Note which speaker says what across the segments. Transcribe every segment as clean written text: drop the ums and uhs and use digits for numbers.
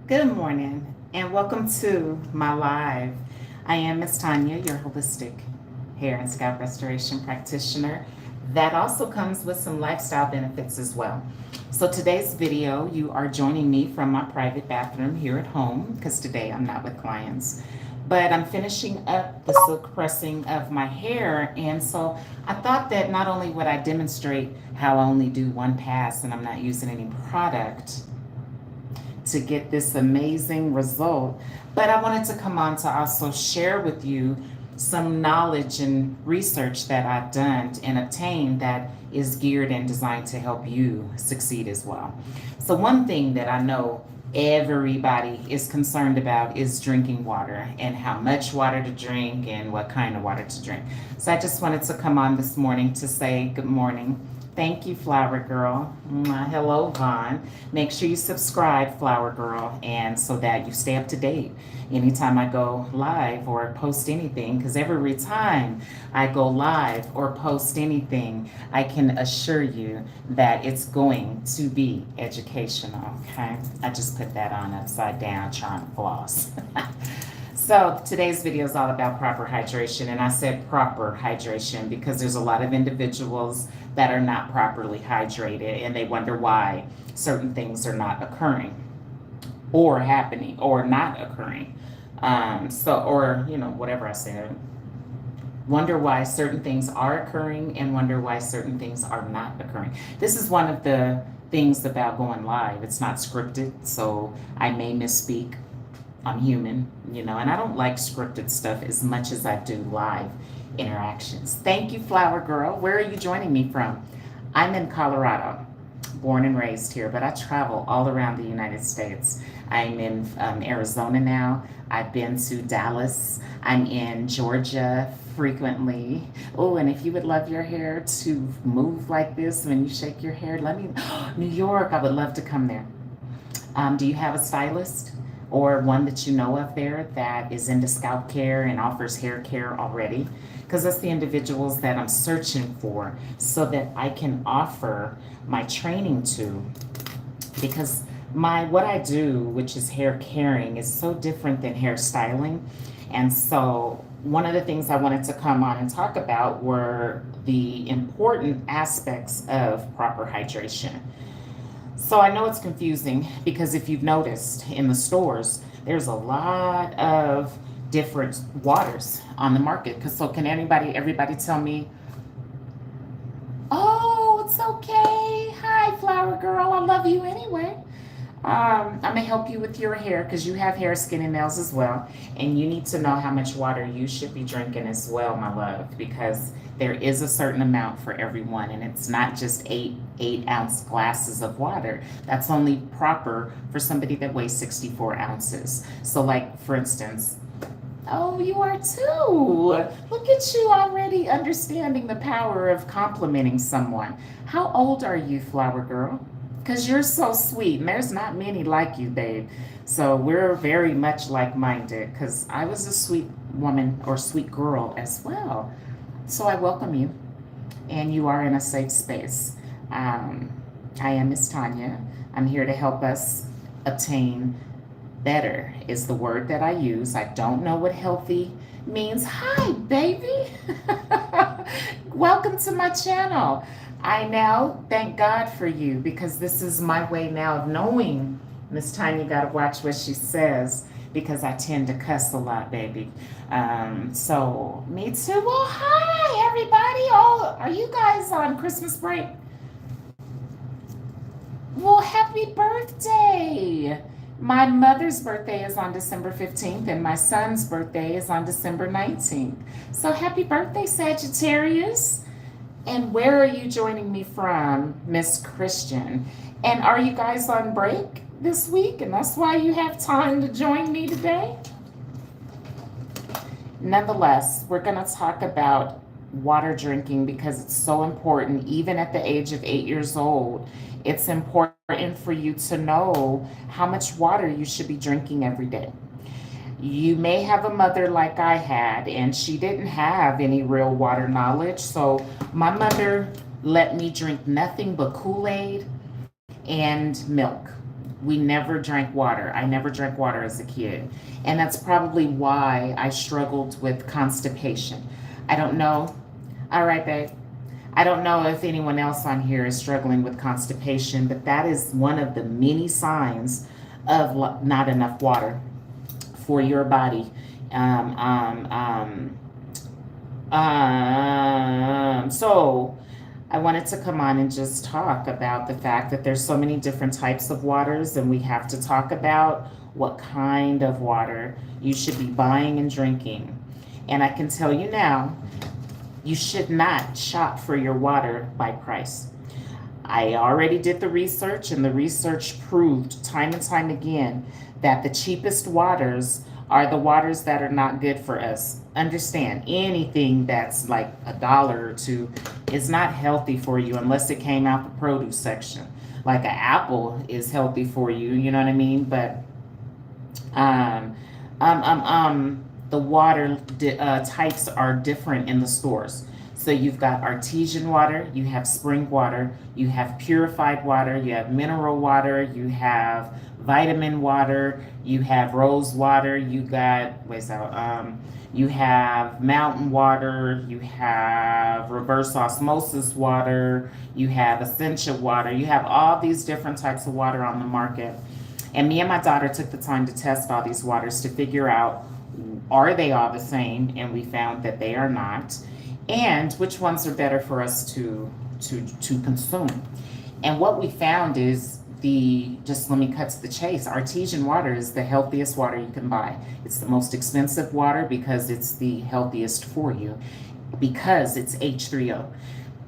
Speaker 1: Good morning and welcome to my live. I am Miss Tanya, your holistic hair and scalp restoration practitioner. That also comes with some lifestyle benefits as well. So today's video, you are joining me from my private bathroom here at home because today I'm not with clients. But I'm finishing up the silk pressing of my hair, and so I thought that not only would I demonstrate how I only do one pass and I'm not using any product, to get this amazing result. But I wanted to come on to also share with you some knowledge and research that I've done and obtained that is geared and designed to help you succeed as well. So, one thing that I know everybody is concerned about is drinking water and how much water to drink and what kind of water to drink. So, I just wanted to come on this morning to say good morning. Thank you, Flower Girl. Hello, Vaughn. Make sure you subscribe, Flower Girl, and so that you stay up to date anytime I go live or post anything. Because every time I go live or post anything, I can assure you that it's going to be educational. Okay, I just put that on upside down, trying to floss. So today's video is all about proper hydration, and I said proper hydration because there's a lot of individuals that are not properly hydrated and they wonder why certain things are not occurring or happening or not occurring. Or whatever I said, wonder why certain things are occurring and wonder why certain things are not occurring. This is one of the things about going live. It's not scripted, so I may misspeak. I'm human, and I don't like scripted stuff as much as I do live interactions. Thank you, Flower Girl. Where are you joining me from? I'm in Colorado, born and raised here, but I travel all around the United States. I'm in Arizona now. I've been to Dallas. I'm in Georgia frequently. Oh, and if you would love your hair to move like this when you shake your hair, let me, New York, I would love to come there. Do you have a stylist? Or one that you know of there that is into scalp care and offers hair care already? Because that's the individuals that I'm searching for so that I can offer my training to. Because what I do, which is hair caring, is so different than hair styling. And so one of the things I wanted to come on and talk about were the important aspects of proper hydration. So I know it's confusing because if you've noticed in the stores, there's a lot of different waters on the market. So can everybody tell me, oh, it's okay. Hi, Flower Girl. I love you anyway. I'm gonna help you with your hair because you have hair, skin, and nails as well, and you need to know how much water you should be drinking as well, my love, because there is a certain amount for everyone, and it's not just eight-ounce glasses of water. That's only proper for somebody that weighs 64 ounces. So, like for instance, oh, you are too. Look at you already understanding the power of complimenting someone. How old are you, Flower Girl? Because you're so sweet, and there's not many like you, babe. So we're very much like-minded because I was a sweet woman or sweet girl as well. So I welcome you, and you are in a safe space. I am Miss Tanya. I'm here to help us obtain better is the word that I use. I don't know what healthy means. Hi, baby. Welcome to my channel. I now thank God for you because this is my way now of knowing. Miss Tanya got to watch what she says because I tend to cuss a lot, baby. So me too. Well, hi, everybody. Oh, are you guys on Christmas break? Well, happy birthday. My mother's birthday is on December 15th, and my son's birthday is on December 19th. So happy birthday, Sagittarius. And where are you joining me from, Miss Christian? And are you guys on break this week? And that's why you have time to join me today? Nonetheless, we're going to talk about water drinking because it's so important, even at the age of 8 years old. It's important for you to know how much water you should be drinking every day. You may have a mother like I had, and she didn't have any real water knowledge. So my mother let me drink nothing but Kool-Aid and milk. We never drank water. I never drank water as a kid. And that's probably why I struggled with constipation. I don't know. All right, babe. I don't know if anyone else on here is struggling with constipation, but that is one of the many signs of not enough water for your body. Um, um, um, so I wanted to come on and just talk about the fact that there's so many different types of waters, and we have to talk about what kind of water you should be buying and drinking. And I can tell you now, you should not shop for your water by price. I already did the research, and the research proved time and time again that the cheapest waters are the waters that are not good for us. Understand, anything that's like $1 or two is not healthy for you unless it came out the produce section. Like an apple is healthy for you, you know what I mean? But um, the water types are different in the stores. So you've got artesian water, you have spring water, you have purified water, you have mineral water, you have vitamin water, you have rose water, you have mountain water, you have reverse osmosis water, you have essential water, you have all these different types of water on the market. And me and my daughter took the time to test all these waters to figure out, are they all the same? And we found that they are not. And which ones are better for us to consume. And what we found is just let me cut to the chase. Artesian water is the healthiest water you can buy. It's the most expensive water because it's the healthiest for you, because it's H3O.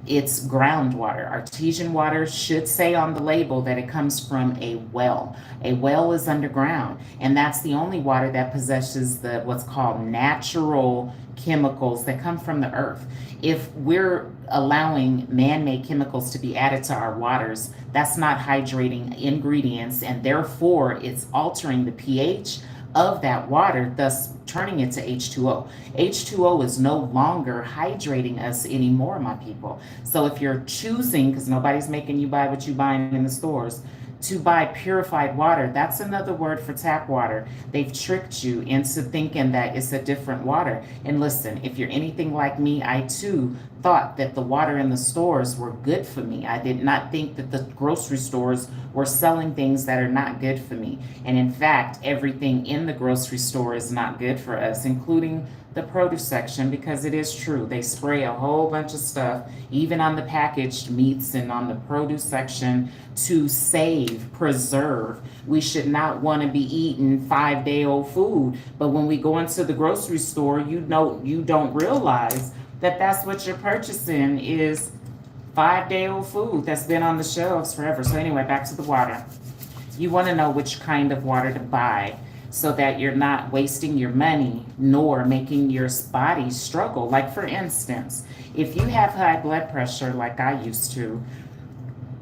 Speaker 1: It's groundwater. Artesian water should say on the label that it comes from a well. A well is underground, and that's the only water that possesses the what's called natural chemicals that come from the earth. If we're allowing man-made chemicals to be added to our waters, that's not hydrating ingredients, and therefore it's altering the pH of that water, thus turning it to H2O. H2O is no longer hydrating us anymore, my people. So if you're choosing, because nobody's making you buy what you buying in the stores, to buy purified water, that's another word for tap water. They've tricked you into thinking that it's a different water. And listen, if you're anything like me, I too thought that the water in the stores were good for me. I did not think that the grocery stores were selling things that are not good for me. And in fact, everything in the grocery store is not good for us, including the produce section, because it is true. They spray a whole bunch of stuff, even on the packaged meats and on the produce section, to save, preserve. We should not want to be eating 5-day-old food. But when we go into the grocery store, you don't realize that that's what you're purchasing is 5-day-old food that's been on the shelves forever. So anyway, back to the water. You want to know which kind of water to buy so that you're not wasting your money nor making your body struggle. Like for instance, if you have high blood pressure like I used to,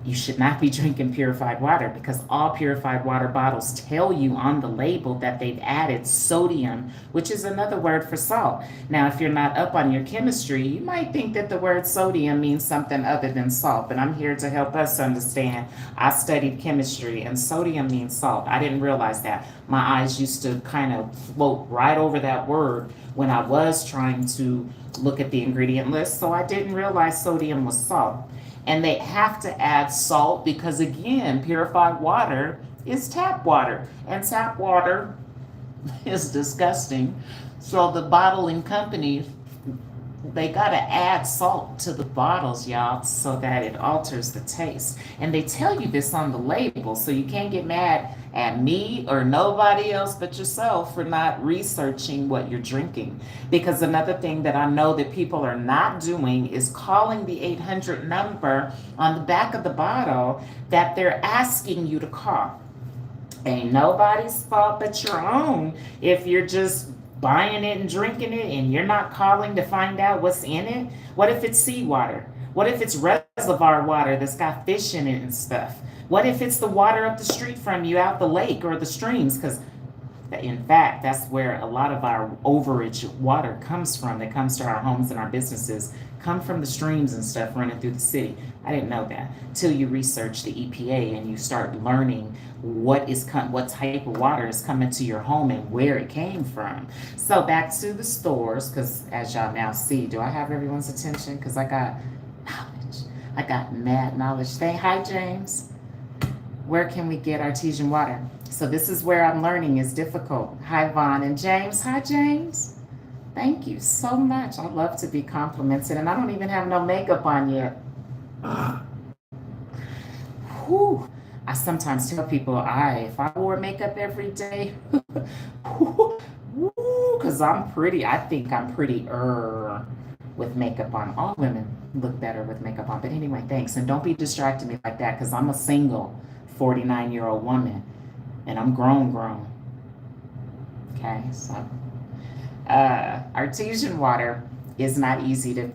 Speaker 1: you should not be drinking purified water, because all purified water bottles tell you on the label that they've added sodium, which is another word for salt. Now, if you're not up on your chemistry, you might think that the word sodium means something other than salt, but I'm here to help us understand. I studied chemistry, and sodium means salt. I didn't realize that. My eyes used to kind of float right over that word when I was trying to look at the ingredient list, so I didn't realize sodium was salt. And they have to add salt because, again, purified water is tap water. And tap water is disgusting. So the bottling companies, they got to add salt to the bottles, y'all, so that it alters the taste. And they tell you this on the label, so you can't get mad at me or nobody else but yourself for not researching what you're drinking. Because another thing that I know that people are not doing is calling the 800 number on the back of the bottle that they're asking you to call. Ain't nobody's fault but your own if you're just buying it and drinking it and you're not calling to find out what's in it. What if it's seawater? What if it's reservoir water that's got fish in it and stuff? What if it's the water up the street from you out the lake or the streams? Because In fact, that's where a lot of our overage water comes from, that comes to our homes and our businesses, come from the streams and stuff running through the city. I didn't know that till you research the EPA and you start learning what type of water is coming to your home and where it came from. So back to the stores, because as y'all now see, do I have everyone's attention? Because I got knowledge. I got mad knowledge. Say hi, James. Where can we get artesian water? So this is where I'm learning is difficult. Hi, Vaughn and James. Hi, James. Thank you so much. I love to be complimented, and I don't even have no makeup on yet. Whew. I sometimes tell people, if I wore makeup every day, because I think I'm pretty with makeup on. All women look better with makeup on. But anyway, thanks. And don't be distracting me like that, because I'm a single 49-year-old woman, and I'm grown. Okay, so artesian water is not easy to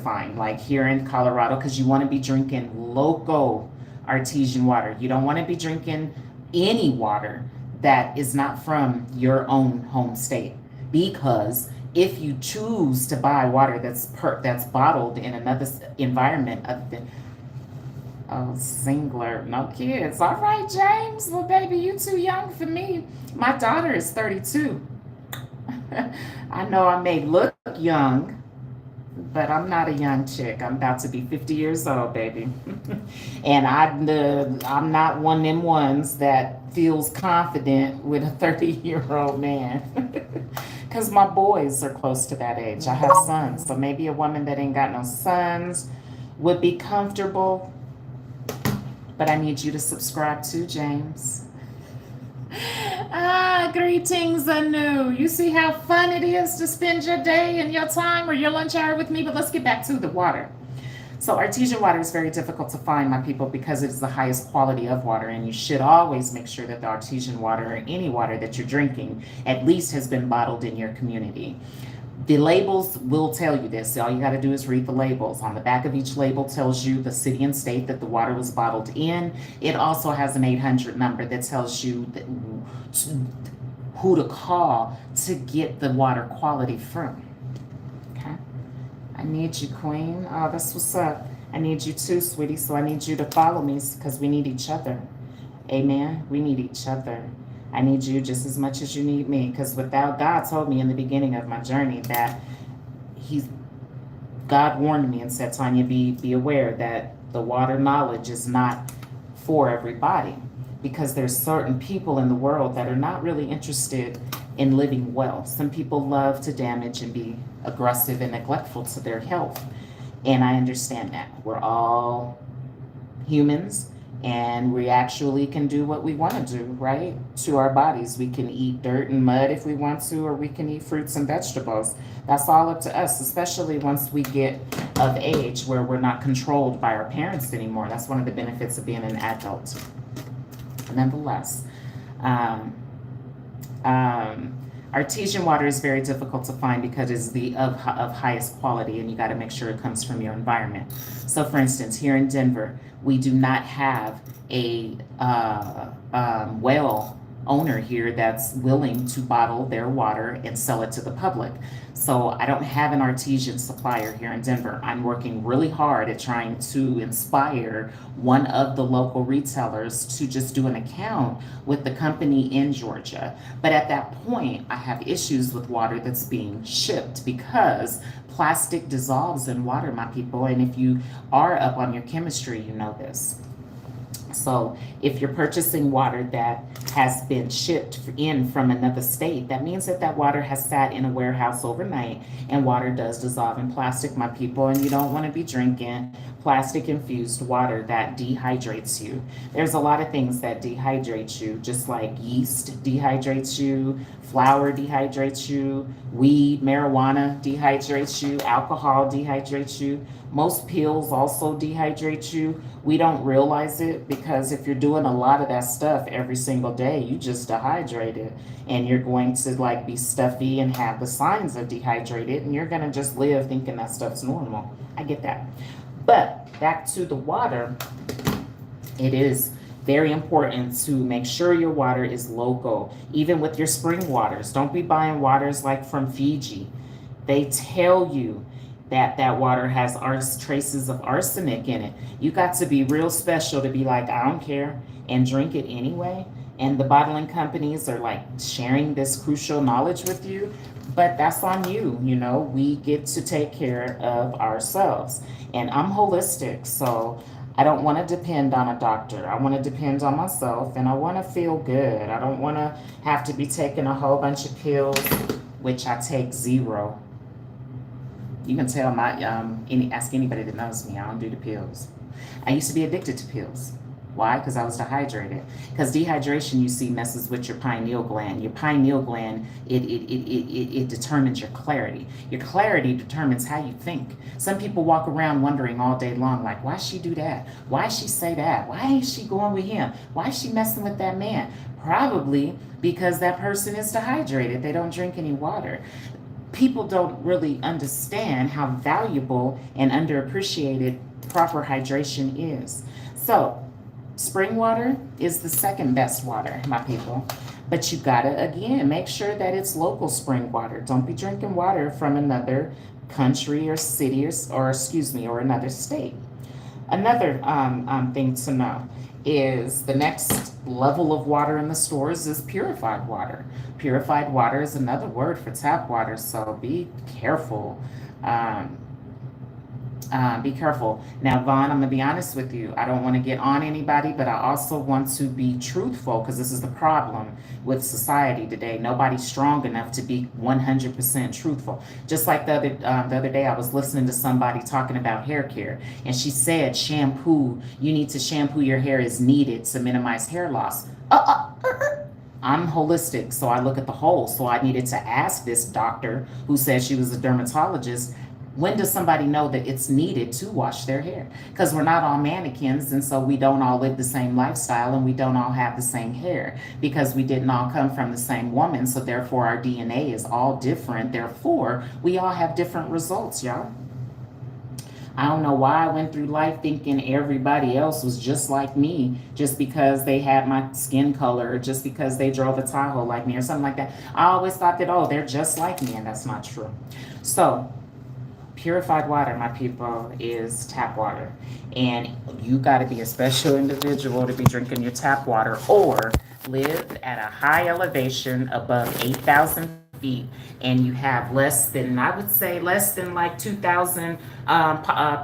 Speaker 1: find, like here in Colorado, because you want to be drinking local artesian water. You don't want to be drinking any water that is not from your own home state, because if you choose to buy water that's bottled in another environment other than singular, no kids. All right, James. Well, baby, you too young for me. My daughter is 32. I know I may look young, but I'm not a young chick. I'm about to be 50 years old, baby. And I'm not one of them ones that feels confident with a 30-year-old man. Because my boys are close to that age. I have sons. So maybe a woman that ain't got no sons would be comfortable. But I need you to subscribe too, James. Greetings, Anu. You see how fun it is to spend your day and your time or your lunch hour with me, but let's get back to the water. So artesian water is very difficult to find, my people, because it is the highest quality of water, and you should always make sure that the artesian water or any water that you're drinking at least has been bottled in your community. The labels will tell you this. All you got to do is read the labels. On the back of each label tells you the city and state that the water was bottled in. It also has an 800 number that tells you who to call to get the water quality from. Okay? I need you, Queen. Oh, that's what's up. I need you too, sweetie. So I need you to follow me because we need each other. Amen. We need each other. I need you just as much as you need me, because without God told me in the beginning of my journey that God warned me and said, Tanya, be aware that the water knowledge is not for everybody, because there's certain people in the world that are not really interested in living well. Some people love to damage and be aggressive and neglectful to their health. And I understand that. We're all humans. And we actually can do what we want to do, right? To our bodies. We can eat dirt and mud if we want to, or we can eat fruits and vegetables. That's all up to us, especially once we get of age where we're not controlled by our parents anymore. That's one of the benefits of being an adult. Nonetheless, artesian water is very difficult to find because it's of highest quality, and you got to make sure it comes from your environment. So for instance, here in Denver, we do not have a well owner here that's willing to bottle their water and sell it to the public. So I don't have an artesian supplier here in Denver. I'm working really hard at trying to inspire one of the local retailers to just do an account with the company in Georgia. But at that point, I have issues with water that's being shipped, because plastic dissolves in water, my people. And if you are up on your chemistry, you know this. So if you're purchasing water that has been shipped in from another state, that means that that water has sat in a warehouse overnight, and water does dissolve in plastic, my people, and you don't want to be drinking plastic infused water that dehydrates you. There's a lot of things that dehydrate you, just like yeast dehydrates you, flour dehydrates you, weed, marijuana dehydrates you, alcohol dehydrates you. Most pills also dehydrate you. We don't realize it, because if you're doing a lot of that stuff every single day, you just dehydrated, and you're going to like be stuffy and have the signs of dehydrated, and you're going to just live thinking that stuff's normal. I get that. But back to the water, it is very important to make sure your water is local, even with your spring waters. Don't be buying waters like from Fiji. They tell you that that water has traces of arsenic in it. You got to be real special to be like, I don't care, and drink it anyway. And the bottling companies are like sharing this crucial knowledge with you, but that's on you. You know, we get to take care of ourselves. And I'm holistic, so I don't want to depend on a doctor. I want to depend on myself, and I want to feel good. I don't want to have to be taking a whole bunch of pills, which I take zero. You can tell ask anybody that knows me, I don't do the pills. I used to be addicted to pills. Why? Because I was dehydrated. Because dehydration, you see, messes with your pineal gland. Your pineal gland, it determines your clarity. Your clarity determines how you think. Some people walk around wondering all day long, like, why she do that? Why she say that? Why ain't she going with him? Why is she messing with that man? Probably because that person is dehydrated. They don't drink any water. People don't really understand how valuable and underappreciated proper hydration is. So, spring water is the second best water, my people. But you gotta, again, make sure that it's local spring water. Don't be drinking water from another country or city or another state. Another thing to know is the next level of water in the stores is purified water. Purified water is another word for tap water, so be careful. Um, be careful. Now, Vaughn, I'm going to be honest with you. I don't want to get on anybody, but I also want to be truthful because this is the problem with society today. Nobody's strong enough to be 100% truthful. Just like the other day, I was listening to somebody talking about hair care, and she said you need to shampoo your hair is needed to minimize hair loss. I'm holistic, so I look at the whole. So I needed to ask this doctor who said she was a dermatologist, when does somebody know that it's needed to wash their hair? Because we're not all mannequins, and so we don't all live the same lifestyle, and we don't all have the same hair because we didn't all come from the same woman. So therefore, our DNA is all different. Therefore, we all have different results, y'all. I don't know why I went through life thinking everybody else was just like me, just because they had my skin color, or just because they drove a Tahoe like me, or something like that. I always thought that, oh, they're just like me, and that's not true. So, purified water, my people, is tap water. And you got to be a special individual to be drinking your tap water or live at a high elevation above 8,000 feet and you have I would say, less than like 2,000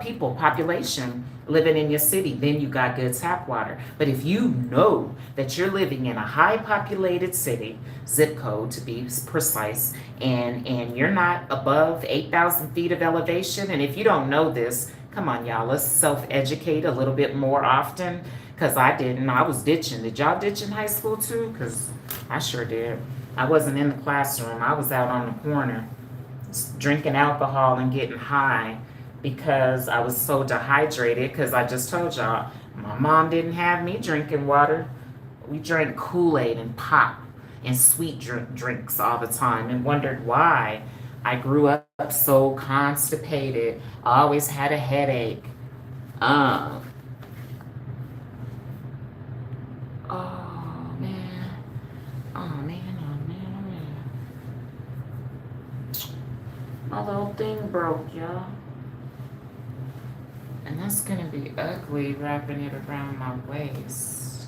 Speaker 1: people, population living in your city, then you got good tap water. But if you know that you're living in a high populated city, zip code to be precise, and you're not above 8,000 feet of elevation, and if you don't know this, come on, y'all, let's self-educate a little bit more often, because I didn't. I was ditching. Did y'all ditch in high school too? Because I sure did. I wasn't in the classroom. I was out on the corner drinking alcohol and getting high because I was so dehydrated, because I just told y'all, my mom didn't have me drinking water. We drank Kool-Aid and pop and sweet drinks all the time, and wondered why I grew up so constipated. I always had a headache. Oh man. Oh man, oh man, oh man. My little thing broke, y'all. And that's gonna be ugly wrapping it around my waist.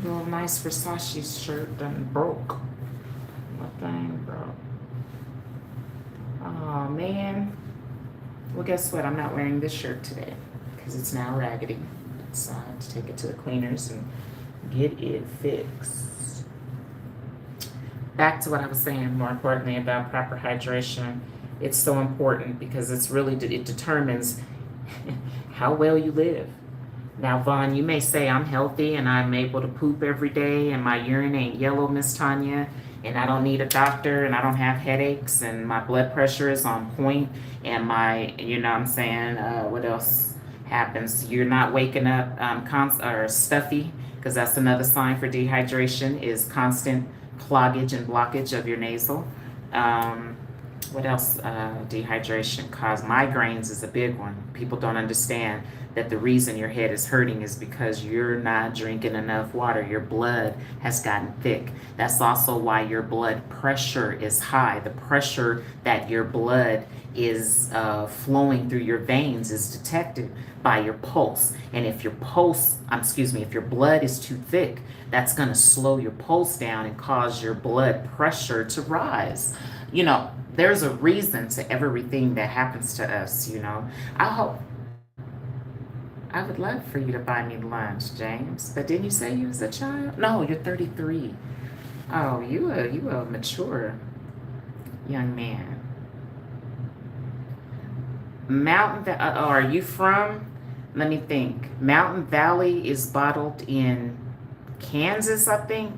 Speaker 1: Little nice Versace shirt done broke. My thing broke. Oh man. Well, guess what? I'm not wearing this shirt today because it's now raggedy. So I have to take it to the cleaners and get it fixed. Back to what I was saying, more importantly, about proper hydration. It's so important because it determines how well you live. Now, Vaughn, you may say I'm healthy and I'm able to poop every day and my urine ain't yellow, Miss Tanya, and I don't need a doctor and I don't have headaches and my blood pressure is on point and what else happens? You're not waking up or stuffy, because that's another sign for dehydration, is constant cloggage and blockage of your nasal. What else? Dehydration cause migraines is a big one. People don't understand that the reason your head is hurting is because you're not drinking enough water. Your blood has gotten thick. That's also why your blood pressure is high. The pressure that your blood is flowing through your veins is detected by your pulse. And if your if your blood is too thick, that's going to slow your pulse down and cause your blood pressure to rise. There's a reason to everything that happens to us. I hope I would love for you to buy me lunch, James. But didn't you say you was a child? No, you're 33. Oh, you a mature young man. Are you from? Let me think. Mountain Valley is bottled in Kansas, I think.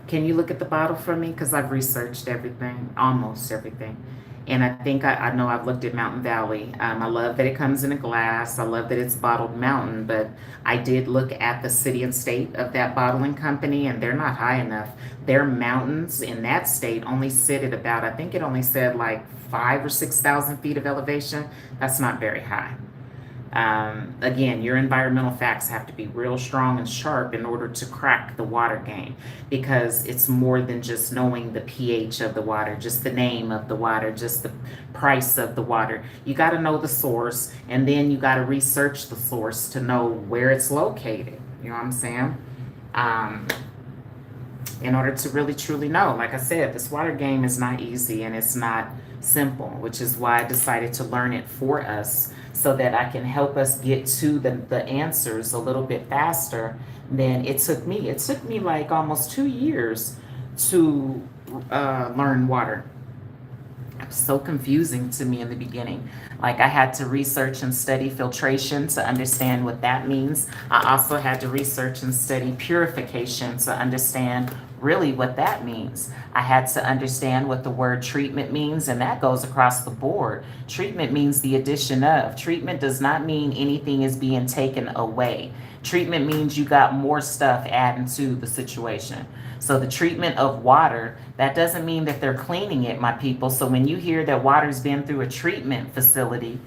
Speaker 1: Can you look at the bottle for me? Because I've researched everything, almost everything. And I think I know I've looked at Mountain Valley. I love that it comes in a glass. I love that it's bottled mountain, but I did look at the city and state of that bottling company, and they're not high enough. Their mountains in that state only sit at about, I think it only said like 5 or 6,000 feet of elevation. That's not very high. Again, your environmental facts have to be real strong and sharp in order to crack the water game, because it's more than just knowing the pH of the water, just the name of the water, just the price of the water. You got to know the source, and then you got to research the source to know where it's located. You know what I'm saying? Um, in order to really truly know, like I said, this water game is not easy and it's not simple, which is why I decided to learn it for us so that I can help us get to the answers a little bit faster than it took me. It took me like almost 2 years to learn water. It was so confusing to me in the beginning. Like, I had to research and study filtration to understand what that means. I also had to research and study purification to understand really what that means. I had to understand what the word treatment means, and that goes across the board. Treatment means the addition of. Treatment does not mean anything is being taken away. Treatment means you got more stuff adding to the situation. So the treatment of water, that doesn't mean that they're cleaning it, my people. So when you hear that water's been through a treatment facility,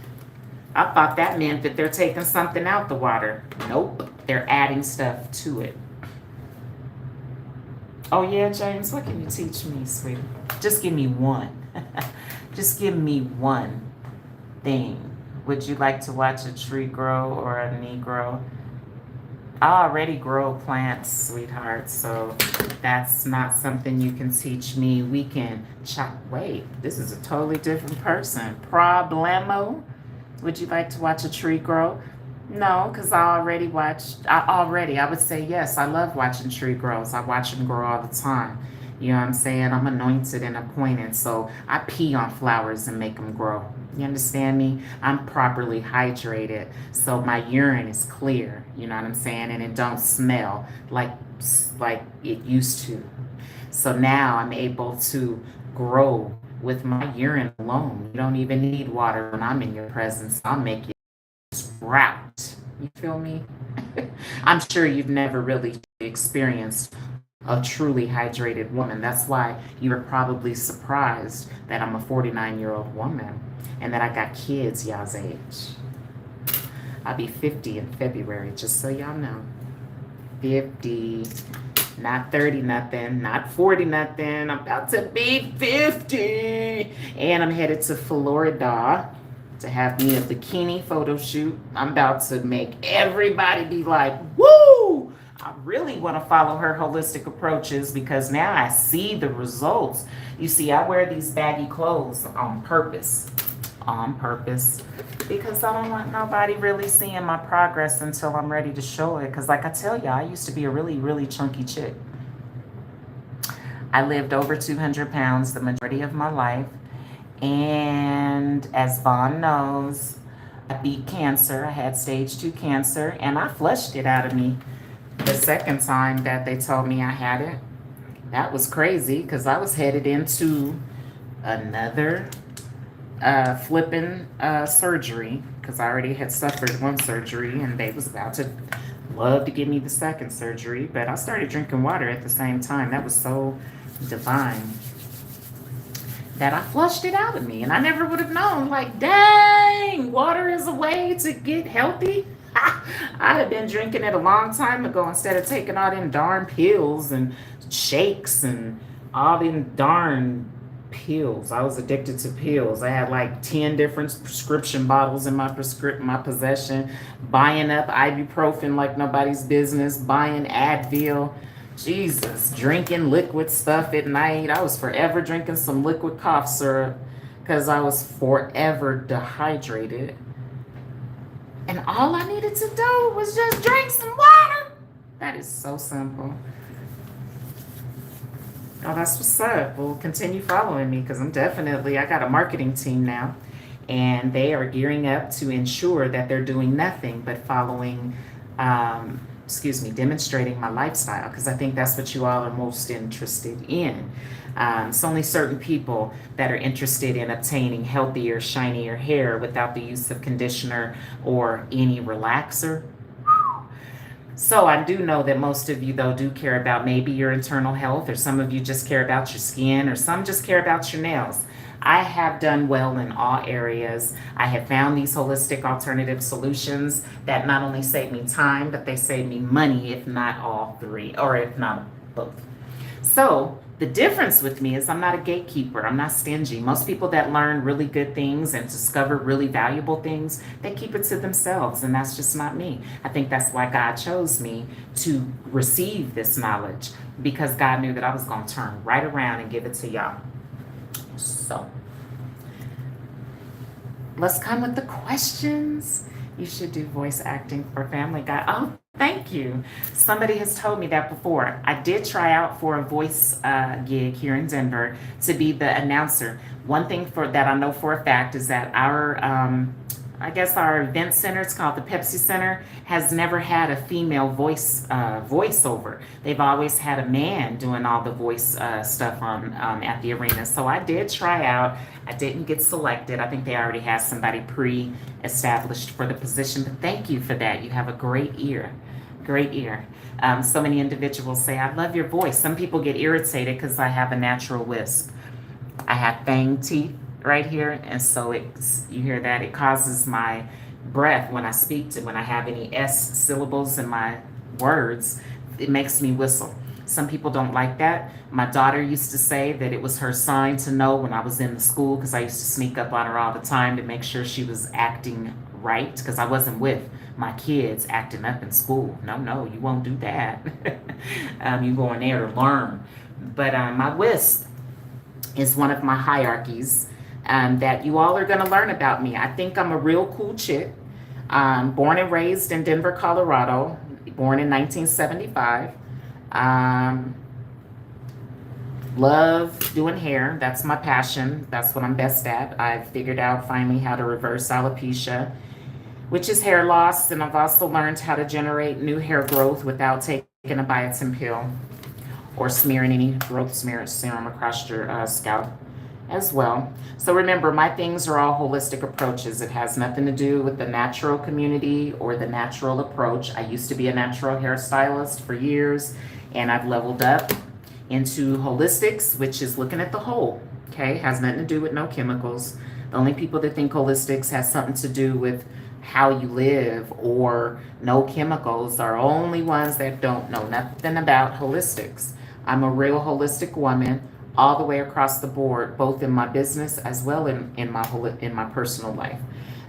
Speaker 1: I thought that meant that they're taking something out the water. Nope, they're adding stuff to it. Oh yeah, James, what can you teach me, sweetie? Just give me one. Just give me one thing. Would you like to watch a tree grow or a Negro? I already grow plants, sweetheart, so that's not something you can teach me. We can chop. Wait, this is a totally different person. Problemo. Would you like to watch a tree grow? No, because I would say yes. I love watching tree grows. I watch them grow all the time. You know what I'm saying? I'm anointed and appointed, so I pee on flowers and make them grow. You understand me? I'm properly hydrated, so my urine is clear. You know what I'm saying? And it don't smell like it used to. So now I'm able to grow with my urine alone. You don't even need water when I'm in your presence. I'll make you sprout. You feel me? I'm sure you've never really experienced a truly hydrated woman. That's why you were probably surprised that I'm a 49-year-old woman and that I got kids y'all's age. I'll be 50 in February, just so y'all know. 50, not 30 nothing, not 40 nothing. I'm about to be 50. And I'm headed to Florida to have me a bikini photo shoot. I'm about to make everybody be like, woo! I really want to follow her holistic approaches because now I see the results. You see, I wear these baggy clothes on purpose. On purpose. Because I don't want nobody really seeing my progress until I'm ready to show it. Because like I tell you, I used to be a really, really chunky chick. I lived over 200 pounds the majority of my life. And as Vaughn knows, I beat cancer. I had stage 2 cancer, and I flushed it out of me the second time that they told me I had it. That was crazy because I was headed into another flipping surgery because I already had suffered one surgery, and they was about to love to give me the second surgery. But I started drinking water at the same time. That was so divine. that I flushed it out of me. And I never would have known, like, dang, water is a way to get healthy. I'd have been drinking it a long time ago instead of taking all them darn pills and shakes and all them darn pills. I was addicted to pills. I had like 10 different prescription bottles in my possession, buying up ibuprofen like nobody's business, buying Advil. Jesus, drinking liquid stuff at night. I was forever drinking some liquid cough syrup because I was forever dehydrated. And all I needed to do was just drink some water. That is so simple. Oh, that's what's up. Well, continue following me because I got a marketing team now, and they are gearing up to ensure that they're doing nothing but following, demonstrating my lifestyle because I think that's what you all are most interested in. It's only certain people that are interested in obtaining healthier, shinier hair without the use of conditioner or any relaxer. So I do know that most of you, though, do care about maybe your internal health, or some of you just care about your skin, or some just care about your nails. I have done well in all areas. I have found these holistic alternative solutions that not only save me time, but they save me money, if not all three, or if not both. So the difference with me is I'm not a gatekeeper. I'm not stingy. Most people that learn really good things and discover really valuable things, they keep it to themselves, and that's just not me. I think that's why God chose me to receive this knowledge, because God knew that I was going to turn right around and give it to y'all. So let's come with the questions. You should do voice acting for Family Guy. Oh, thank you. Somebody has told me that before. I did try out for a voice gig here in Denver to be the announcer. One thing that I know for a fact is that our event center, it's called the Pepsi Center, has never had a female voiceover. They've always had a man doing all the voice stuff on at the arena. So I did try out. I didn't get selected. I think they already had somebody pre-established for the position. But thank you for that. You have a great ear. Great ear. So many individuals say, I love your voice. Some people get irritated because I have a natural lisp. I have fang teeth right here, and so you hear that it causes my breath when I when I have any S syllables in my words, it makes me whistle. Some people don't like that. My daughter used to say that it was her sign to know when I was in the school, because I used to sneak up on her all the time to make sure she was acting right, because I wasn't with my kids acting up in school. No, you won't do that. You go in there to learn. But my wisp is one of my hierarchies that you all are going to learn about me. I think I'm a real cool chick. Born and raised in Denver, Colorado, born in 1975. Love doing hair. That's my passion. That's what I'm best at. I've figured out finally how to reverse alopecia, which is hair loss. And I've also learned how to generate new hair growth without taking a biotin pill or smearing any growth serum across your scalp as well. So remember, my things are all holistic approaches. It has nothing to do with the natural community or the natural approach. I used to be a natural hairstylist for years, and I've leveled up into holistics, which is looking at the whole. Okay, has nothing to do with no chemicals. The only people that think holistics has something to do with how you live or no chemicals are only ones that don't know nothing about holistics. I'm a real holistic woman all the way across the board, both in my business as well in my personal life.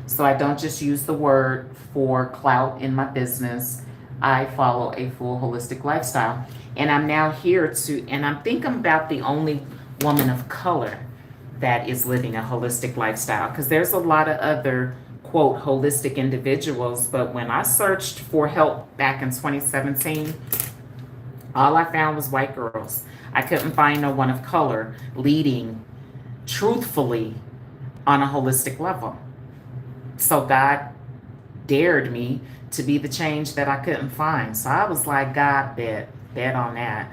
Speaker 1: So I don't just use the word for clout in my business. I follow a full holistic lifestyle. And I'm now here and I think I'm about the only woman of color that is living a holistic lifestyle, because there's a lot of other, quote, holistic individuals. But when I searched for help back in 2017, all I found was white girls. I couldn't find no one of color leading truthfully on a holistic level. So God dared me to be the change that I couldn't find. So I was like, God, bet on that.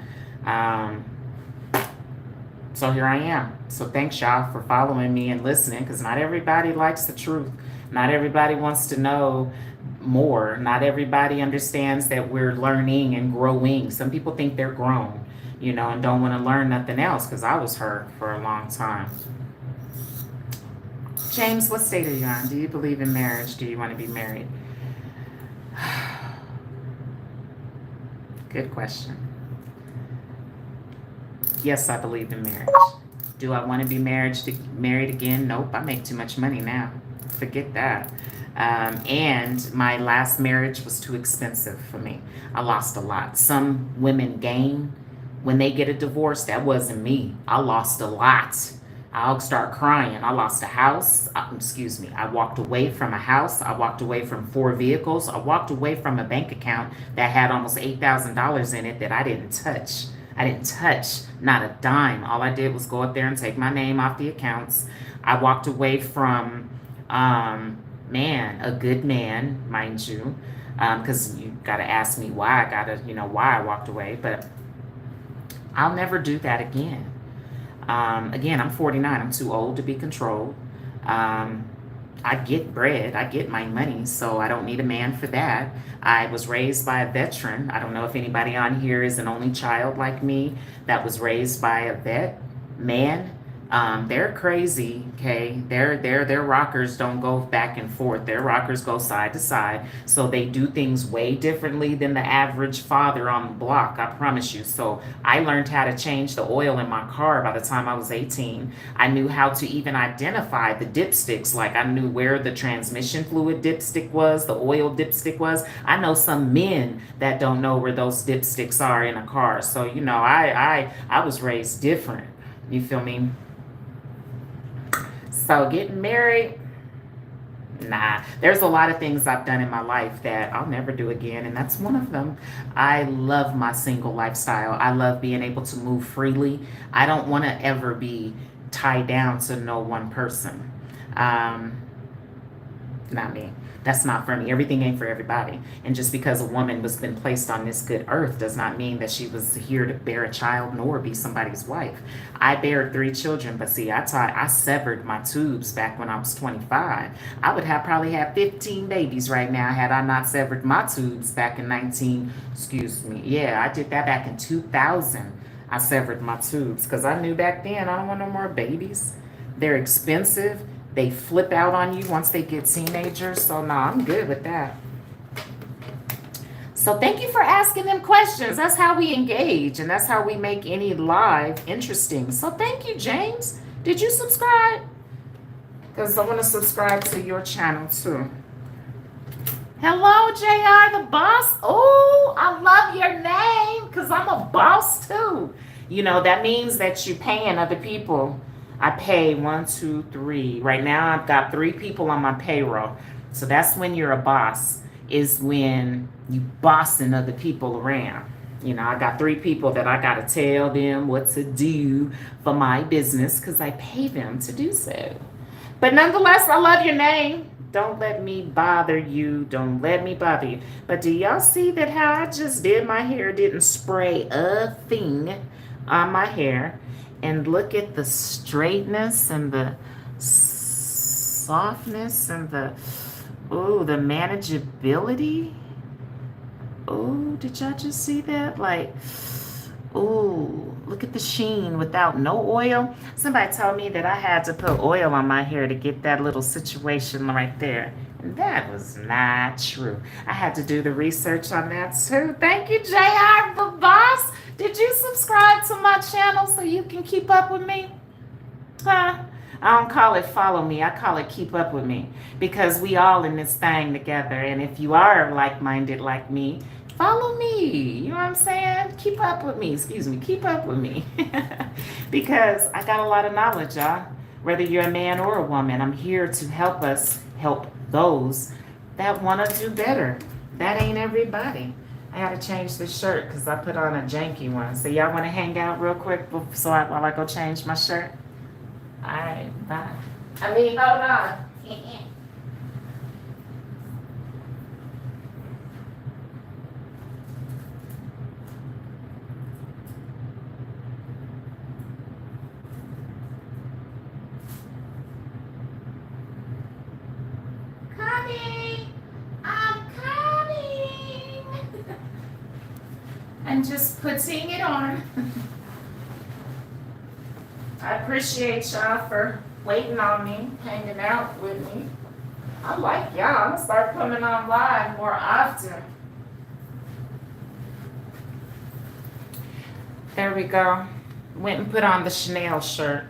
Speaker 1: So here I am. So thanks, y'all, for following me and listening, because not everybody likes the truth. Not everybody wants to know more. Not everybody understands that we're learning and growing. Some people think they're grown, and don't want to learn nothing else, because I was hurt for a long time. James, what state are you on? Do you believe in marriage? Do you want to be married? Good question. Yes, I believe in marriage. Do I want to be married again? Nope. I make too much money now. Forget that. And my last marriage was too expensive for me. I lost a lot. Some women gain when they get a divorce. That wasn't me. I lost a lot. I'll start crying. I lost a house. Excuse me. I walked away from a house. I walked away from 4 vehicles. I walked away from a bank account that had almost $8,000 in it that I didn't touch. I didn't touch not a dime. All I did was go up there and take my name off the accounts. I walked away from, a good man, mind you, because you got to ask me why why I walked away. But I'll never do that again. Again, I'm 49. I'm too old to be controlled. I get bread. I get my money, so I don't need a man for that. I was raised by a veteran. I don't know if anybody on here is an only child like me that was raised by a vet man. They're crazy, okay? Their rockers don't go back and forth. Their rockers go side to side. So they do things way differently than the average father on the block, I promise you. So I learned how to change the oil in my car by the time I was 18. I knew how to even identify the dipsticks. Like I knew where the transmission fluid dipstick was, the oil dipstick was. I know some men that don't know where those dipsticks are in a car. So, I was raised different. You feel me? So getting married, nah. There's a lot of things I've done in my life that I'll never do again, and that's one of them. I love my single lifestyle. I love being able to move freely. I don't want to ever be tied down to no one person. Not me. That's not for me. Everything ain't for everybody. And just because a woman was been placed on this good earth does not mean that she was here to bear a child nor be somebody's wife. I bared 3 children, but see, I severed my tubes back when I was 25. I would have probably had 15 babies right now had I not severed my tubes back in I did that back in 2000. I severed my tubes because I knew back then I don't want no more babies. They're expensive. They flip out on you once they get teenagers. So, no, I'm good with that. So, thank you for asking them questions. That's how we engage, and that's how we make any live interesting. So, thank you, James. Did you subscribe? Because I want to subscribe to your channel, too. Hello, JR, the boss. Oh, I love your name because I'm a boss, too. That means that you're paying other people. I pay 1, 2, 3. Right now, I've got 3 people on my payroll. So that's when you're a boss, is when you bossing other people around. I got 3 people that I got to tell them what to do for my business because I pay them to do so. But nonetheless, I love your name. Don't let me bother you. Don't let me bother you. But do y'all see that how I just did my hair? Didn't spray a thing on my hair. And look at the straightness and the softness and the manageability. Oh, did y'all just see that? Look at the sheen without no oil. Somebody told me that I had to put oil on my hair to get that little situation right there. And that was not true. I had to do the research on that too. Thank you, JR, the boss. Did you subscribe to my channel so you can keep up with me? Huh? I don't call it follow me. I call it keep up with me because we all in this thing together. And if you are like-minded like me, follow me. You know what I'm saying? Keep up with me. Keep up with me. Because I got a lot of knowledge, y'all. Whether you're a man or a woman, I'm here to help those that want to do better. That ain't everybody. I had to change this shirt because I put on a janky one. So y'all want to hang out real quick while I go change my shirt? All right, bye. Hold on. I'm just putting it on. I appreciate y'all for waiting on me, hanging out with me. I like y'all. I'm gonna start coming on live more often. There we go. Went and put on the Chanel shirt.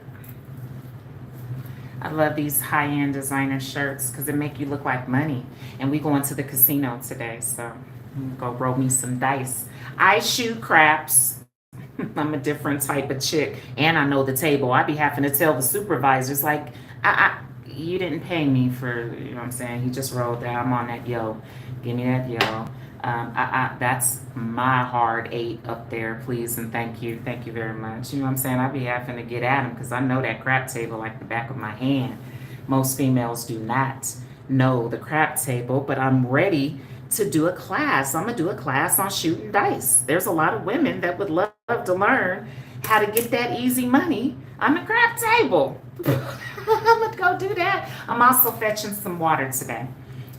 Speaker 1: I love these high-end designer shirts because they make you look like money. And we going to the casino today, so I'm gonna go roll me some dice. I shoot craps. I'm a different type of chick, and I know the table. I be having to tell the supervisors, like, you didn't pay me for, you know what I'm saying? You just rolled down. I'm on that yo. Give me that yo. That's my hard 8 up there, please and thank you. Thank you very much. You know what I'm saying? I be having to get at them because I know that crap table like the back of my hand. Most females do not know the crap table, but I'm ready to do a class. I'm gonna do a class on shooting dice. There's a lot of women that would love to learn how to get that easy money on the crap table. I'm gonna go do that. I'm also fetching some water today.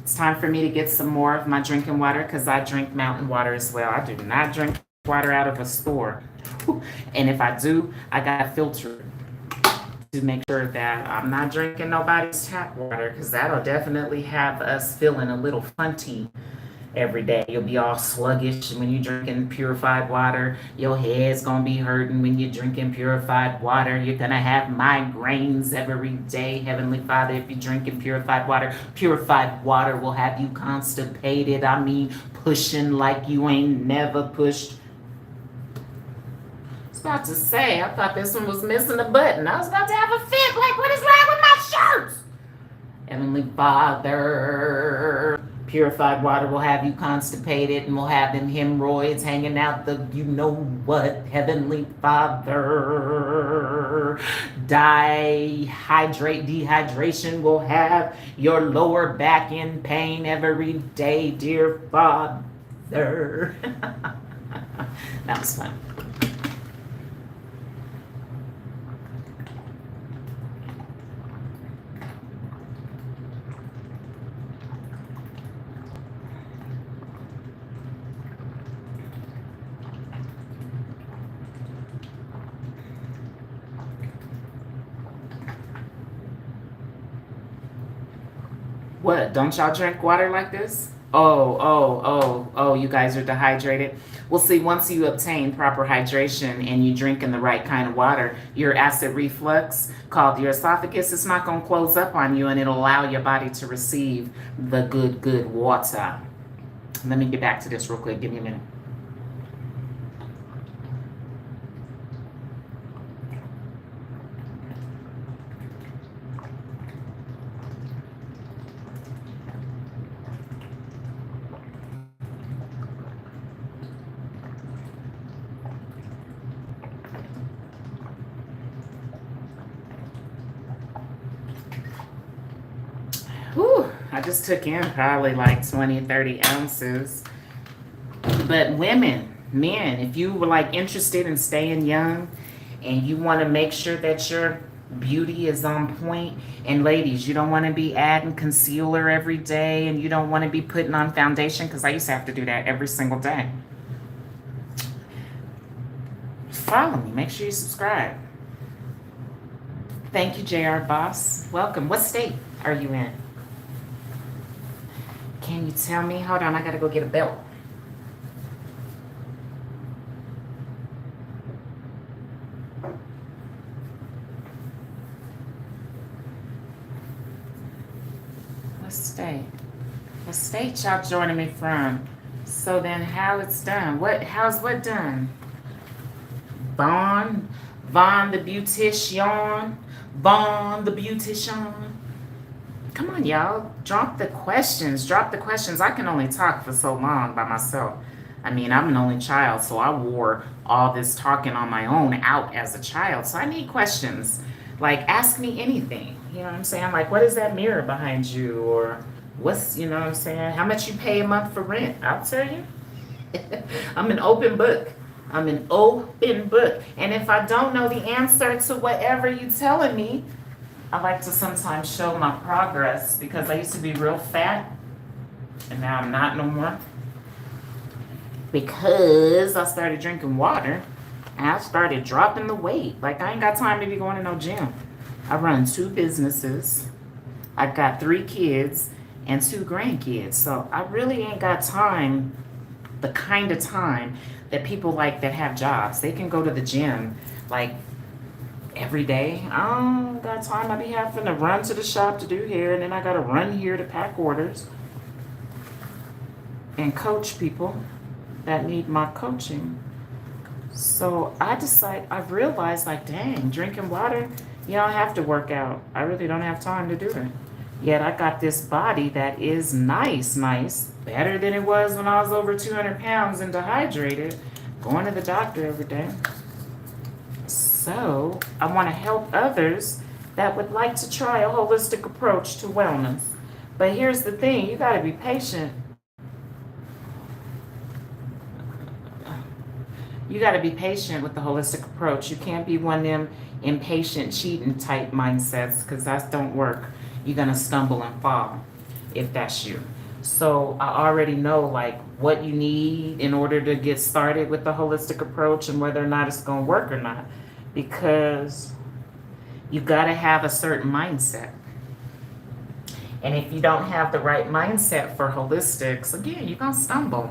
Speaker 1: It's time for me to get some more of my drinking water because I drink mountain water as well. I do not drink water out of a store. And if I do, I gotta filter it to make sure that I'm not drinking nobody's tap water because that'll definitely have us feeling a little funky every day. You'll be all sluggish when you're drinking purified water. Your head's gonna be hurting when you're drinking purified water. You're gonna have migraines every day. Heavenly Father, if you're drinking purified water will have you constipated. I mean, pushing like you ain't never pushed. I was about to say, I thought this one was missing a button. I was about to have a fit. Like, what is wrong with my shirts? Heavenly Father, purified water will have you constipated and will have them hemorrhoids hanging out the you know what. Heavenly Father, dehydration will have your lower back in pain every day, dear Father. That was fun. What? Don't y'all drink water like this? Oh, you guys are dehydrated. Well, see, once you obtain proper hydration and you drink in the right kind of water, your acid reflux called your esophagus is not going to close up on you and it'll allow your body to receive the good water. Let me get back to this real quick. Give me a minute. Whew, I just took in probably like 20, 30 ounces. But women, men, if you were like interested in staying young and you want to make sure that your beauty is on point, and ladies, you don't want to be adding concealer every day and you don't want to be putting on foundation, because I used to have to do that every single day. Follow me. Make sure you subscribe. Thank you, JR Boss. Welcome. What state are you in? Can you tell me? Hold on, I gotta go get a belt. What state? What state y'all joining me from? So then how it's done? How's what done? Vaughn the beautician. Vaughn the beautician. Come on, y'all. Drop the questions. I can only talk for so long by myself. I mean, I'm an only child, so I wore all this talking on my own out as a child. So I need questions. Like, ask me anything. You know what I'm saying? Like, what is that mirror behind you? Or what's, you know what I'm saying? How much you pay a month for rent? I'll tell you. I'm an open book. And if I don't know the answer to whatever you're telling me, I like to sometimes show my progress, because I used to be real fat and now I'm not no more, because I started drinking water and I started dropping the weight. Like, I ain't got time to be going to no gym. I run 2 businesses. I got 3 kids and 2 grandkids. So I really ain't got time, the kind of time that people like that have jobs. They can go to the gym like every day. I don't got time. I be having to run to the shop to do hair, and then I gotta run here to pack orders and coach people that need my coaching. So I've realized like, dang, drinking water, you don't have to work out. I really don't have time to do it. Yet I got this body that is nice, better than it was when I was over 200 pounds and dehydrated, going to the doctor every day. So I want to help others that would like to try a holistic approach to wellness. But here's the thing, you got to be patient. You got to be patient with the holistic approach. You can't be one of them impatient, cheating type mindsets, because that don't work. You're going to stumble and fall if that's you. So I already know like what you need in order to get started with the holistic approach and whether or not it's going to work or not. Because you got to have a certain mindset. And if you don't have the right mindset for holistics, again, you're going to stumble.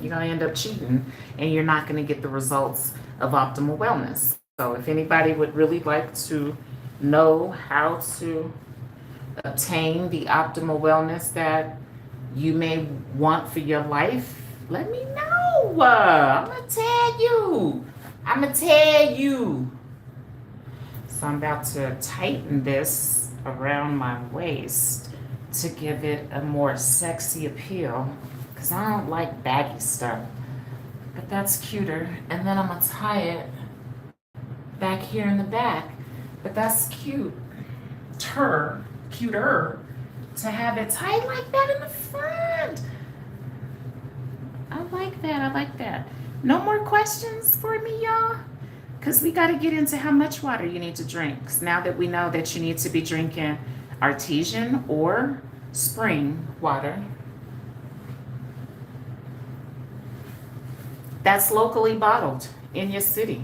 Speaker 1: You're going to end up cheating, and you're not going to get the results of optimal wellness. So if anybody would really like to know how to obtain the optimal wellness that you may want for your life, let me know. I'm going to tell you. I'm going to tell you. So I'm about to tighten this around my waist to give it a more sexy appeal, because I don't like baggy stuff. But that's cuter. And then I'm going to tie it back here in the back. But that's cuter to have it tied like that in the front. I like that. No more questions for me, y'all? Because we got to get into how much water you need to drink. 'Cause now that we know that you need to be drinking artesian or spring water that's locally bottled in your city.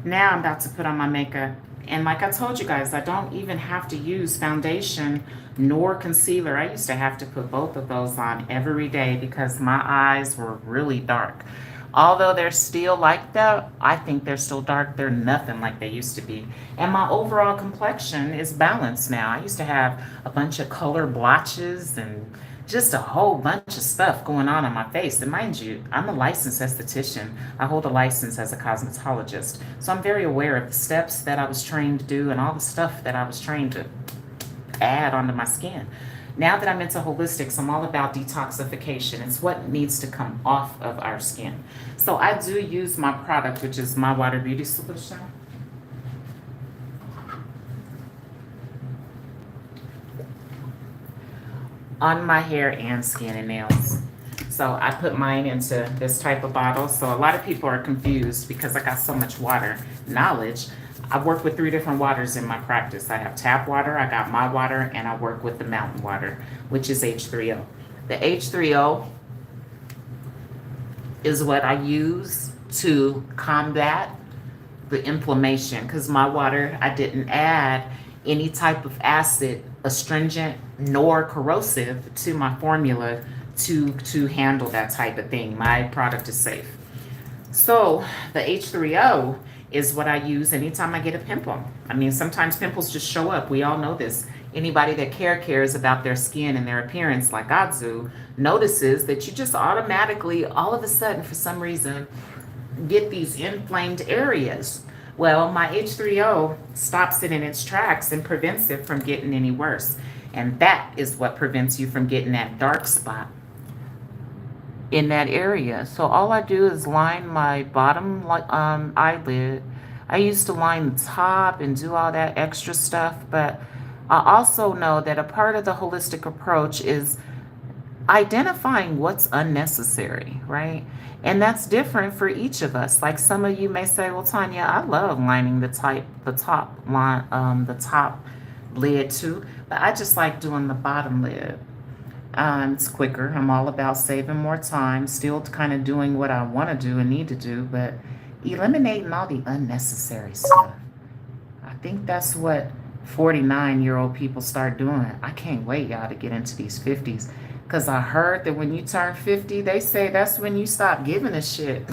Speaker 1: Now I'm about to put on my makeup. And like I told you guys, I don't even have to use foundation nor concealer. I used to have to put both of those on every day because my eyes were really dark. Although they're still like that, I think they're still dark. They're nothing like they used to be. And my overall complexion is balanced now. I used to have a bunch of color blotches and just a whole bunch of stuff going on my face. And mind you, I'm a licensed esthetician. I hold a license as a cosmetologist. So I'm very aware of the steps that I was trained to do and all the stuff that I was trained to add onto my skin. Now that I'm into holistics, I'm all about detoxification. It's what needs to come off of our skin. So I do use my product, which is my Water Beauty Solution. On my hair and skin and nails. So I put mine into this type of bottle. So a lot of people are confused because I got so much water knowledge. I've worked with 3 different waters in my practice. I have tap water, I got my water, and I work with the mountain water, which is H3O. The H3O is what I use to combat the inflammation, because my water, I didn't add any type of acid, astringent, nor corrosive to my formula to handle that type of thing. My product is safe. So the H3O is what I use anytime I get a pimple. I mean, sometimes pimples just show up. We all know this. Anybody that cares about their skin and their appearance like Adzu notices that you just automatically, all of a sudden, for some reason, get these inflamed areas. Well, my H3O stops it in its tracks and prevents it from getting any worse. And that is what prevents you from getting that dark spot in that area. So all I do is line my bottom eyelid. I used to line the top and do all that extra stuff, but I also know that a part of the holistic approach is identifying what's unnecessary, right? And that's different for each of us. Like some of you may say, well, Tanya, I love lining the top lid too, but I just like doing the bottom lid. It's quicker. I'm all about saving more time, still kind of doing what I want to do and need to do, but eliminating all the unnecessary stuff. I think that's what 49-year-old people start doing. I can't wait, y'all, to get into these 50s. Because I heard that when you turn 50, they say that's when you stop giving a shit.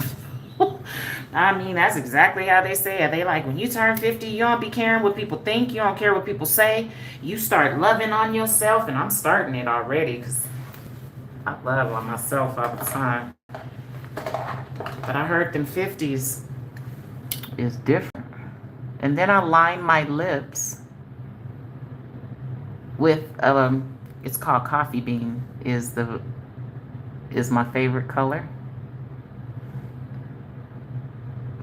Speaker 1: I mean, that's exactly how they say it. They like, when you turn 50, you don't be caring what people think. You don't care what people say. You start loving on yourself. And I'm starting it already because I love on myself all the time. But I heard them 50s is different. And then I line my lips with it's called coffee bean is my favorite color.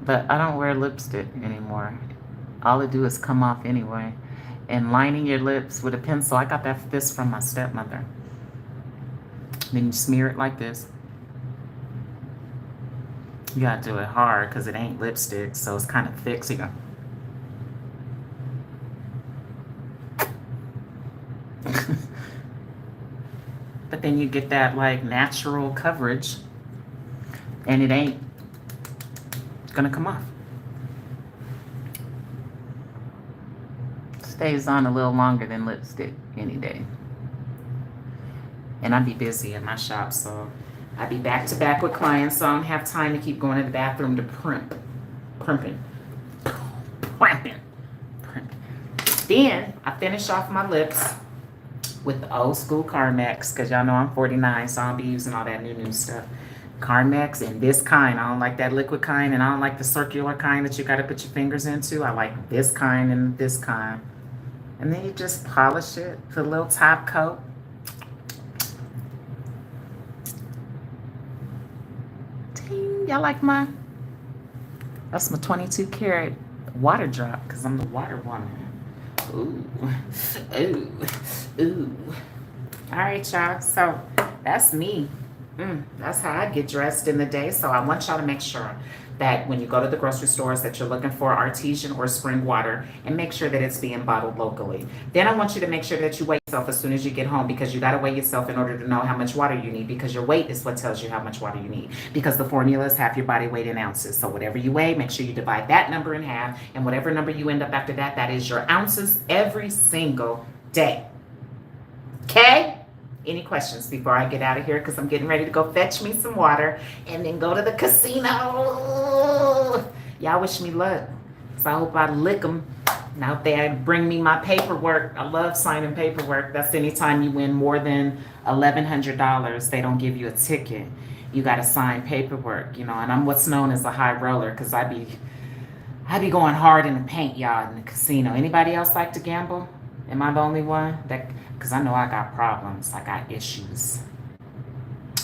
Speaker 1: But I don't wear lipstick anymore. All it do is come off anyway. And lining your lips with a pencil, I got this from my stepmother. Then you smear it like this. You gotta do it hard because it ain't lipstick, so it's kind of thick. So you go. But then you get that like natural coverage, and it ain't gonna come off. Stays on a little longer than lipstick any day. And I be busy in my shop, so I be back to back with clients, so I don't have time to keep going to the bathroom to primping. Then I finish off my lips with the old school Carmex, because y'all know I'm 49, so I don't be using all that new stuff. Carmex and this kind. I don't like that liquid kind, and I don't like the circular kind that you got to put your fingers into. I like this kind and this kind. And then you just polish it, put a little top coat. Y'all like that's my 22 karat water drop, because I'm the water woman. Ooh, ooh, ooh. All right, y'all. So that's me. That's how I get dressed in the day. So I want y'all to make sure that when you go to the grocery stores that you're looking for artesian or spring water, and make sure that it's being bottled locally. Then I want you to make sure that you weigh yourself as soon as you get home, because you got to weigh yourself in order to know how much water you need, because your weight is what tells you how much water you need, because the formula is half your body weight in ounces. So whatever you weigh, make sure you divide that number in half, and whatever number you end up after that, that is your ounces every single day. Okay? Any questions before I get out of here? Because I'm getting ready to go fetch me some water and then go to the casino. Y'all wish me luck. So I hope I lick them. And out there, bring me my paperwork. I love signing paperwork. That's anytime you win more than $1,100, they don't give you a ticket. You got to sign paperwork, you know. And I'm what's known as a high roller, because I be going hard in the paint, y'all, in the casino. Anybody else like to gamble? Am I the only one? Because I know I got problems. I got issues.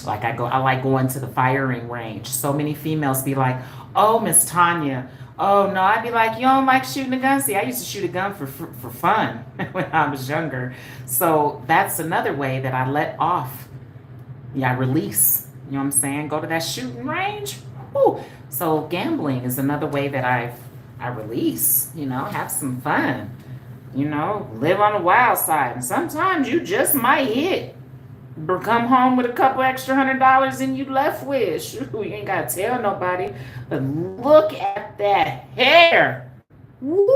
Speaker 1: Like I like going to the firing range. So many females be like, oh, Miss Tanya. Oh, no. I'd be like, you don't like shooting a gun? See, I used to shoot a gun for fun when I was younger. So that's another way that I let off. Yeah, I release. You know what I'm saying? Go to that shooting range. Woo. So gambling is another way that I release, you know, have some fun. You know, live on the wild side. And sometimes you just might hit. Come home with a couple extra $100 and you left with. Shoot, you ain't got to tell nobody. But look at that hair. Woo!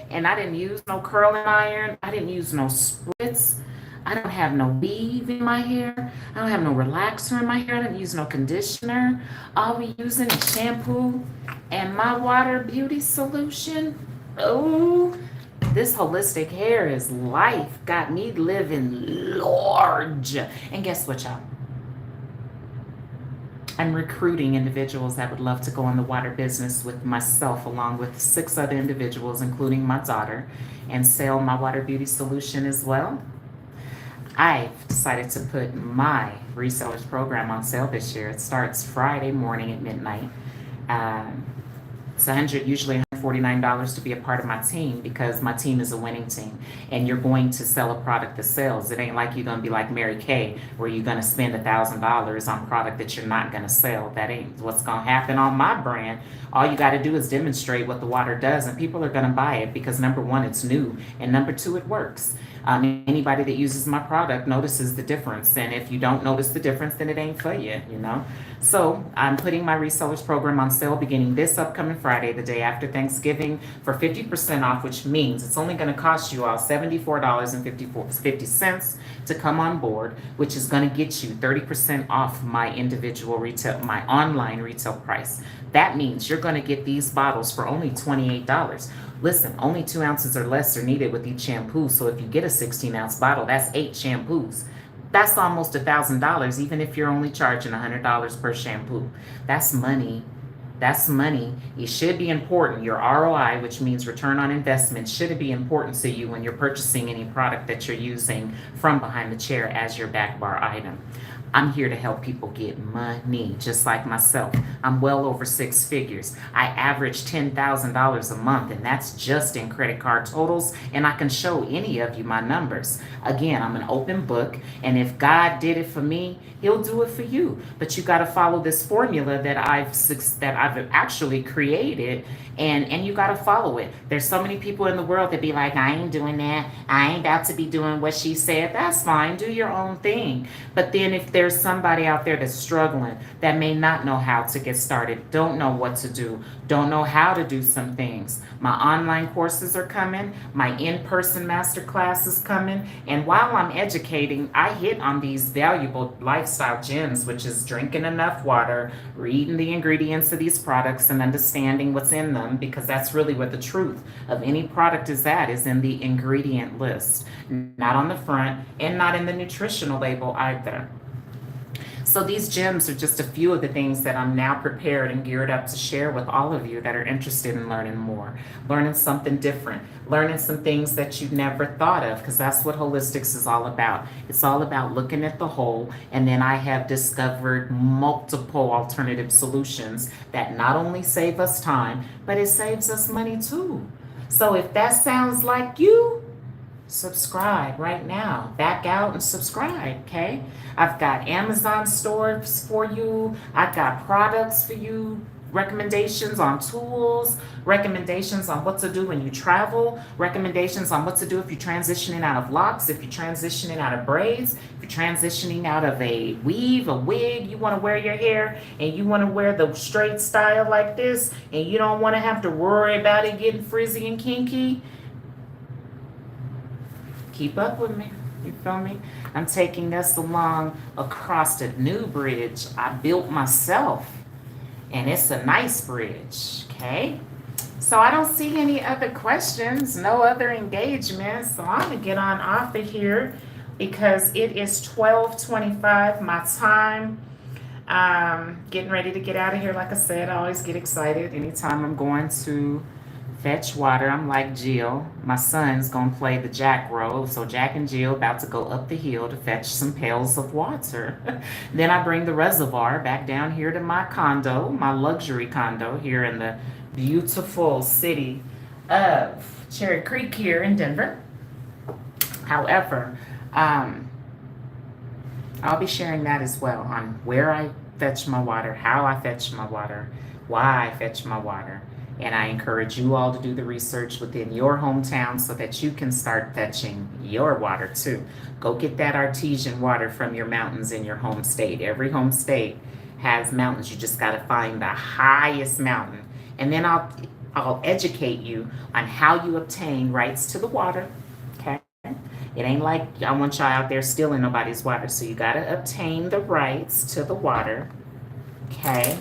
Speaker 1: And I didn't use no curling iron. I didn't use no spritz. I don't have no weave in my hair. I don't have no relaxer in my hair. I didn't use no conditioner. All we using is shampoo and my water beauty solution. Oh, this holistic hair is life. Got me living large. And guess what, y'all? I'm recruiting individuals that would love to go in the water business with myself, along with 6 other individuals, including my daughter, and sell my water beauty solution as well. I've decided to put my resellers program on sale this year. It starts Friday morning at midnight. It's usually $149 to be a part of my team because my team is a winning team. And you're going to sell a product that sells. It ain't like you're going to be like Mary Kay, where you're going to spend $1,000 on product that you're not going to sell. That ain't what's going to happen on my brand. All you got to do is demonstrate what the water does, and people are going to buy it because number one, it's new, and number two, it works. Anybody that uses my product notices the difference, and if you don't notice the difference, then it ain't for you, you know. So I'm putting my resellers program on sale beginning this upcoming Friday, the day after Thanksgiving, for 50% off, which means it's only going to cost you all $74.50 to come on board, which is going to get you 30% off my individual retail, my online retail price. That means you're going to get these bottles for only $28. Listen, only 2 ounces or less are needed with each shampoo. So if you get a 16-ounce bottle, that's 8 shampoos. That's almost $1,000, even if you're only charging $100 per shampoo. That's money. That's money. It should be important. Your ROI, which means return on investment, should be important to you when you're purchasing any product that you're using from behind the chair as your back bar item. I'm here to help people get money, just like myself. I'm well over 6 figures. I average $10,000 a month, and that's just in credit card totals, and I can show any of you my numbers. Again, I'm an open book, and if God did it for me, He'll do it for you. But you got to follow this formula that I've actually created, and you got to follow it. There's so many people in the world that be like, I ain't doing that. I ain't about to be doing what she said. That's fine. Do your own thing. But then if there's somebody out there that's struggling, that may not know how to get started, don't know what to do, don't know how to do some things, my online courses are coming, my in-person master class is coming, and while I'm educating, I hit on these valuable lifestyle gems, which is drinking enough water, reading the ingredients of these products, and understanding what's in them, because that's really where the truth of any product is at, is in the ingredient list, not on the front and not in the nutritional label either. So these gems are just a few of the things that I'm now prepared and geared up to share with all of you that are interested in learning more, learning something different, learning some things that you never thought of, because that's what Holistics is all about. It's all about looking at the whole, and then I have discovered multiple alternative solutions that not only save us time, but it saves us money too. So if that sounds like you, subscribe right now. Back out and subscribe, okay? I've got Amazon stores for you. I've got products for you, recommendations on tools, recommendations on what to do when you travel, recommendations on what to do if you're transitioning out of locks, if you're transitioning out of braids, if you're transitioning out of a weave, a wig, you want to wear your hair and you want to wear the straight style like this, and you don't want to have to worry about it getting frizzy and kinky. Keep up with me. You feel me? I'm taking us along across the new bridge I built myself. And it's a nice bridge, okay? So I don't see any other questions, no other engagements. So I'm going to get on off of here because it is 12:25 my time. Getting ready to get out of here. Like I said, I always get excited anytime I'm going to fetch water. I'm like Jill. My son's gonna play the Jack role. So Jack and Jill about to go up the hill to fetch some pails of water. Then I bring the reservoir back down here to my condo, my luxury condo here in the beautiful city of Cherry Creek here in Denver. However, I'll be sharing that as well on where I fetch my water, how I fetch my water, why I fetch my water. And I encourage you all to do the research within your hometown so that you can start fetching your water too. Go get that artesian water from your mountains in your home state. Every home state has mountains. You just got to find the highest mountain. And then I'll educate you on how you obtain rights to the water. Okay? It ain't like I want y'all out there stealing nobody's water. So you got to obtain the rights to the water. Okay?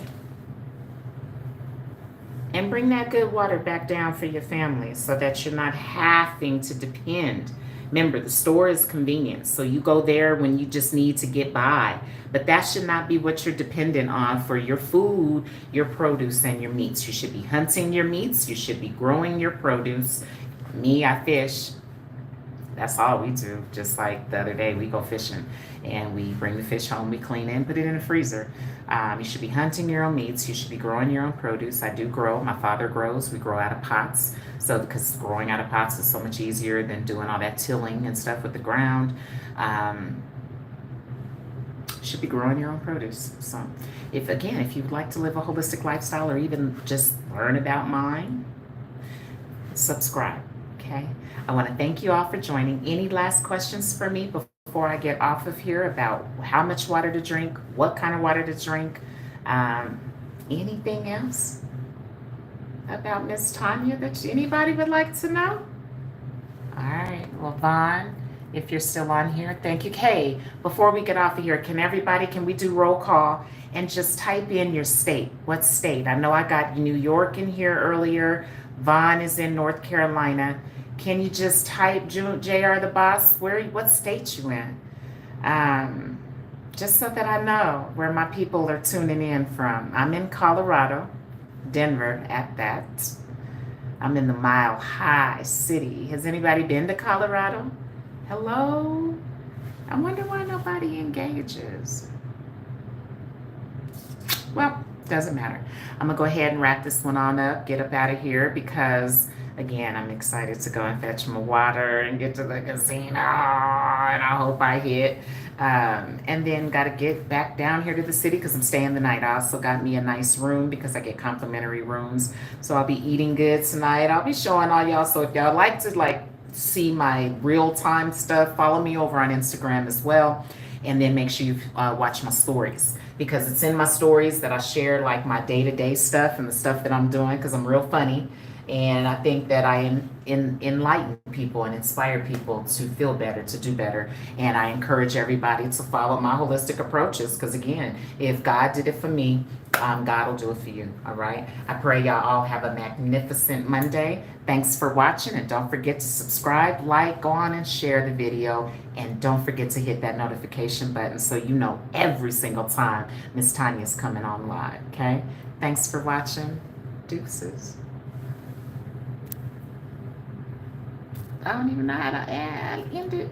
Speaker 1: And bring that good water back down for your family so that you're not having to depend. Remember, the store is convenient, so you go there when you just need to get by. But that should not be what you're dependent on for your food, your produce, and your meats. You should be hunting your meats. You should be growing your produce. Me, I fish. That's all we do. Just like the other day, we go fishing and we bring the fish home, we clean it and put it in the freezer. You should be hunting your own meats. You should be growing your own produce. I do grow. My father grows. We grow out of pots. So, because growing out of pots is so much easier than doing all that tilling and stuff with the ground. Should be growing your own produce. So, if you'd like to live a holistic lifestyle or even just learn about mine, subscribe. Okay. I want to thank you all for joining. Any last questions for me before I get off of here about how much water to drink, what kind of water to drink, anything else about Miss Tanya that anybody would like to know? All right. Well, Vaughn, if you're still on here, thank you. Hey, before we get off of here, can we do roll call and just type in your state? What state? I know I got New York in here earlier. Vaughn is in North Carolina. Can you just type JR the Boss? What state you in? Just so that I know where my people are tuning in from. I'm in Colorado, Denver at that. I'm in the Mile High City. Has anybody been to Colorado? Hello? I wonder why nobody engages. Well, doesn't matter. I'm gonna go ahead and wrap this one on up, get up out of here because again, I'm excited to go and fetch my water and get to the casino, and I hope I hit. And then got to get back down here to the city because I'm staying the night. I also got me a nice room because I get complimentary rooms. So I'll be eating good tonight. I'll be showing all y'all. So if y'all like to see my real-time stuff, follow me over on Instagram as well. And then make sure you watch my stories because it's in my stories that I share like my day-to-day stuff and the stuff that I'm doing because I'm real funny. And I think that I enlighten people and inspire people to feel better, to do better. And I encourage everybody to follow my holistic approaches because, again, if God did it for me, God will do it for you. All right. I pray y'all all have a magnificent Monday. Thanks for watching. And don't forget to subscribe, like, go on and share the video. And don't forget to hit that notification button so you know every single time Miss Tanya's coming on live. Okay. Thanks for watching. Deuces. I don't even know how to end it.